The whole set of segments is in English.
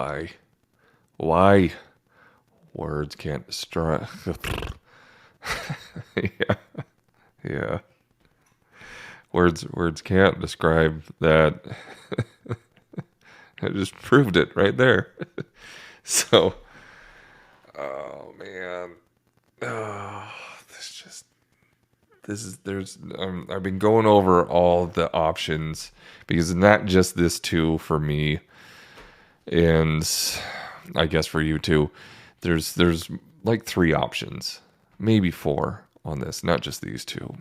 Why? Why? Words can't describe. Yeah, yeah. Words can't describe that. I just proved it right there. So, oh man, oh, this is there's I've been going over all the options because not just this two for me, and I guess for you too. There's like three options, maybe four on this, not just these two.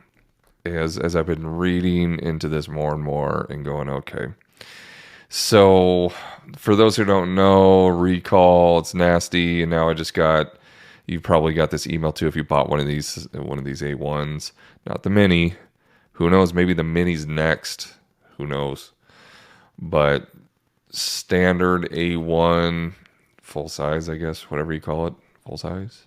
As I've been reading into this more and more and going, okay. So for those who don't know, recall, it's nasty, and now I just got you probably got this email too if you bought one of these A1s, not the mini. Who knows? Maybe the mini's next. Who knows? But standard A1, full size, I guess, whatever you call it, full size.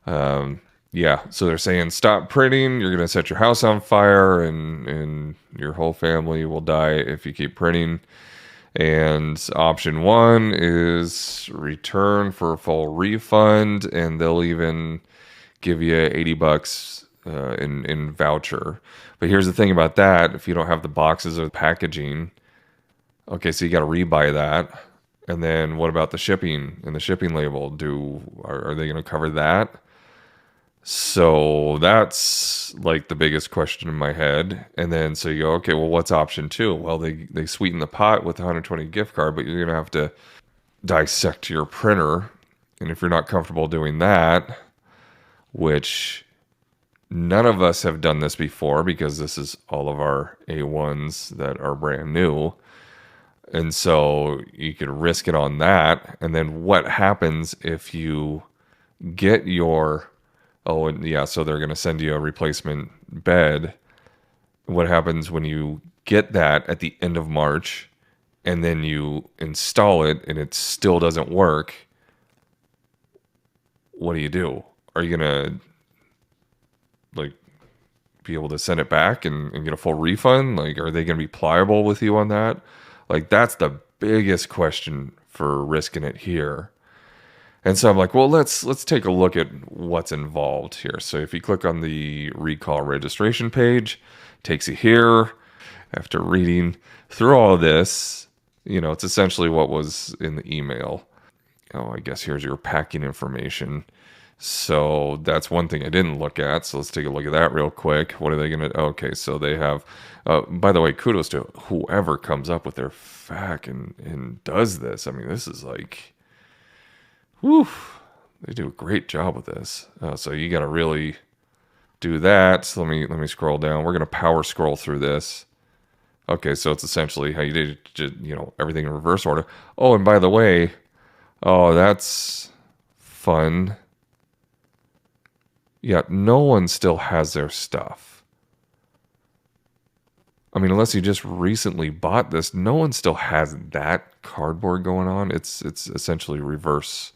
Yeah, so they're saying stop printing. You're gonna set your house on fire, and your whole family will die if you keep printing. And option one is return for a full refund, and they'll even give you $80 in voucher. But here's the thing about that: if you don't have the boxes or the packaging, okay, so you got to rebuy that. And then what about the shipping and the shipping label? Are they going to cover that? So that's like the biggest question in my head. And then so you go, okay, well, what's option two? Well, they sweeten the pot with a 120 gift card, but you're going to have to dissect your printer. And if you're not comfortable doing that, which none of us have done this before because this is all of our A1s that are brand new. And so you could risk it on that. And then what happens if you get your, oh, and yeah, so they're going to send you a replacement bed. What happens when you get that at the end of March and then you install it and it still doesn't work? What do? Are you going to like be able to send it back and get a full refund? Like, are they going to be pliable with you on that? Like, that's the biggest question for risking it here. And so I'm like, well, let's take a look at what's involved here. So if you click on the recall registration page, it takes you here. After reading through all of this, it's essentially what was in the email. Oh, I guess here's your packing information. So that's one thing I didn't look at. So let's take a look at that real quick. What are they going to? Okay, so they have. By the way, kudos to whoever comes up with their FAQ and does this. I mean, this is like, whew, they do a great job with this. So you got to really do that. So let me scroll down. We're going to power scroll through this. Okay, so it's essentially how you did, everything in reverse order. Oh, and by the way, oh, that's fun. Yeah, no one still has their stuff. I mean, unless you just recently bought this, no one still has that cardboard going on. It's essentially reverse.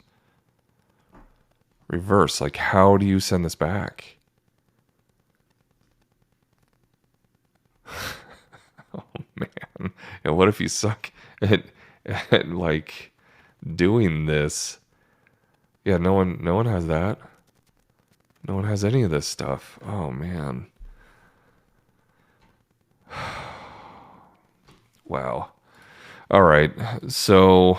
Reverse. Like, how do you send this back? Oh man. And what if you suck at like doing this? Yeah, no one has that. No one has any of this stuff. Oh, man. Wow. All right. So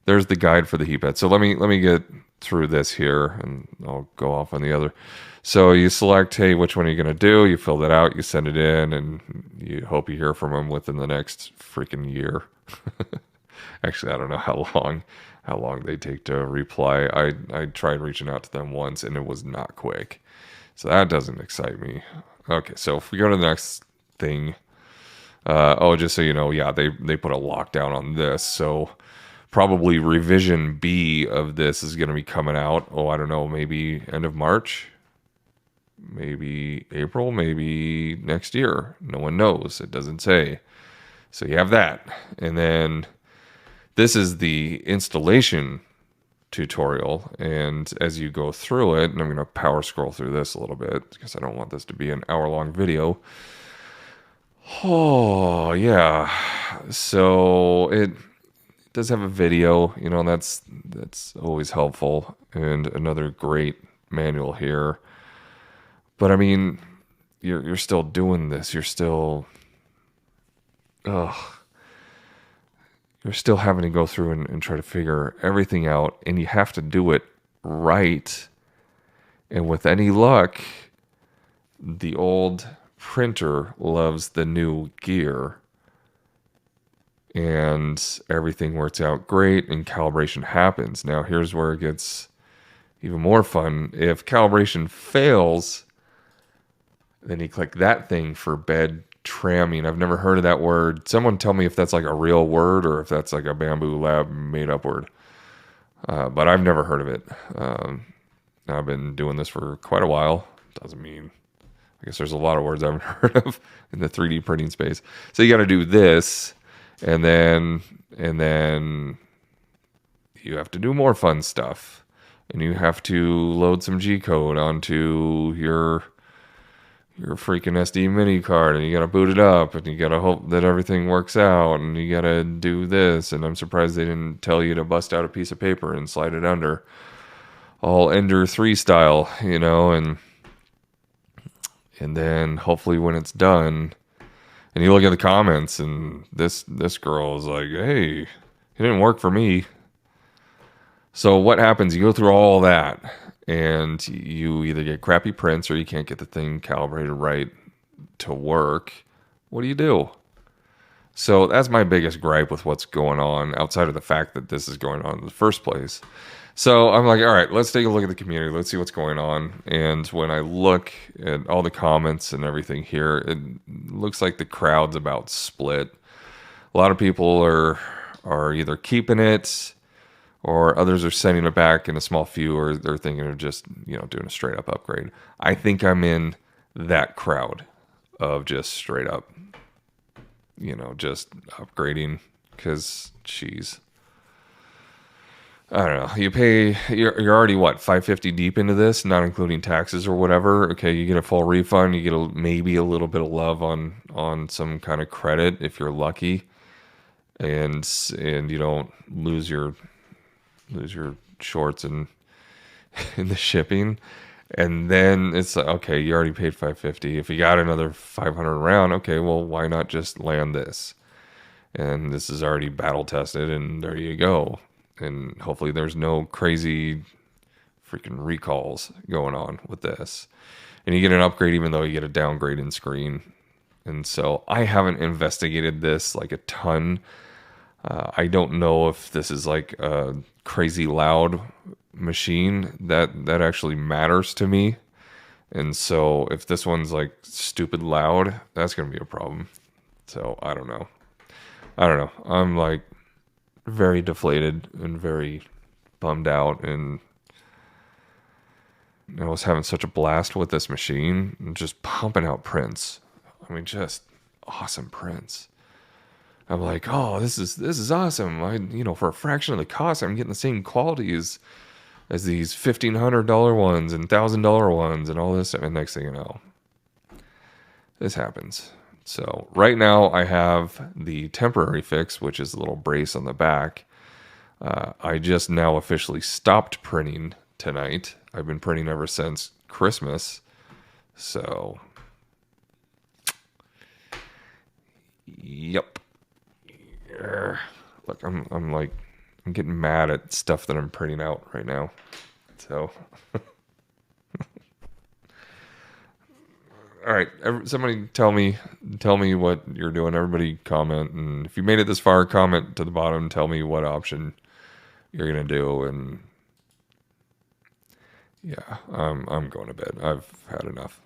there's the guide for the heat bed. So let me get through this here and I'll go off on the other. So you select, hey, which one are you going to do? You fill that out, you send it in, and you hope you hear from them within the next freaking year. Actually, I don't know how long they take to reply. I tried reaching out to them once and it was not quick. So that doesn't excite me. Okay, so if we go to the next thing, just so you know, yeah, they put a lockdown on this. So probably revision B of this is going to be coming out. Oh, I don't know, maybe end of March, maybe April, maybe next year. No one knows. It doesn't say. So you have that. And then this is the installation tutorial, and as you go through it, and I'm going to power scroll through this a little bit because I don't want this to be an hour-long video. Oh, yeah. So it does have a video, that's always helpful, and another great manual here. But I mean, you're still doing this. Ugh, you're still having to go through and try to figure everything out, and you have to do it right. And with any luck, the old printer loves the new gear, and everything works out great, and calibration happens. Now, here's where it gets even more fun. If calibration fails, then you click that thing for bed tramming. I've never heard of that word. Someone tell me if that's like a real word or if that's like a Bambu Lab made up word. But I've never heard of it. I've been doing this for quite a while. Doesn't mean, I guess there's a lot of words I haven't heard of in the 3D printing space. So you got to do this, and then you have to do more fun stuff, and you have to load some G code onto your freaking SD mini card, and you gotta boot it up, and you gotta hope that everything works out, and you gotta do this. And I'm surprised they didn't tell you to bust out a piece of paper and slide it under, all Ender 3 style, and then hopefully when it's done, and you look at the comments, and this girl is like, hey, it didn't work for me. So what happens? You go through all that, and you either get crappy prints or you can't get the thing calibrated right to work. What do you do? So that's my biggest gripe with what's going on, outside of the fact that this is going on in the first place. So I'm like, all right, let's take a look at the community. Let's see what's going on. And when I look at all the comments and everything here, it looks like the crowd's about split. A lot of people are either keeping it, or others are sending it back in a small few, or they're thinking of just, doing a straight up upgrade. I think I'm in that crowd of just straight up, just upgrading, because I don't know. You're already what, $550 deep into this, not including taxes or whatever. Okay, you get a full refund. You get maybe a little bit of love on some kind of credit if you're lucky, and you don't lose your shorts in the shipping. And then it's like, okay, you already paid $550. If you got another 500 around, okay, well, why not just land this? And this is already battle tested, and there you go. And hopefully there's no crazy freaking recalls going on with this. And you get an upgrade even though you get a downgrade in screen. And so I haven't investigated this like a ton. I don't know if this is like a crazy loud machine that actually matters to me. And so if this one's like stupid loud, that's going to be a problem. So I don't know. I'm like very deflated and very bummed out, and I was having such a blast with this machine and just pumping out prints. I mean, just awesome prints. I'm like, oh, this is awesome. For a fraction of the cost, I'm getting the same quality as these $1,500 ones and $1,000 ones and all this. And next thing you know, this happens. So right now I have the temporary fix, which is a little brace on the back. I just now officially stopped printing tonight. I've been printing ever since Christmas. So, yep. Look, I'm getting mad at stuff that I'm printing out right now. So, all right. Somebody tell me what you're doing. Everybody comment, and if you made it this far, comment to the bottom. Tell me what option you're gonna do, and yeah, I'm going to bed. I've had enough.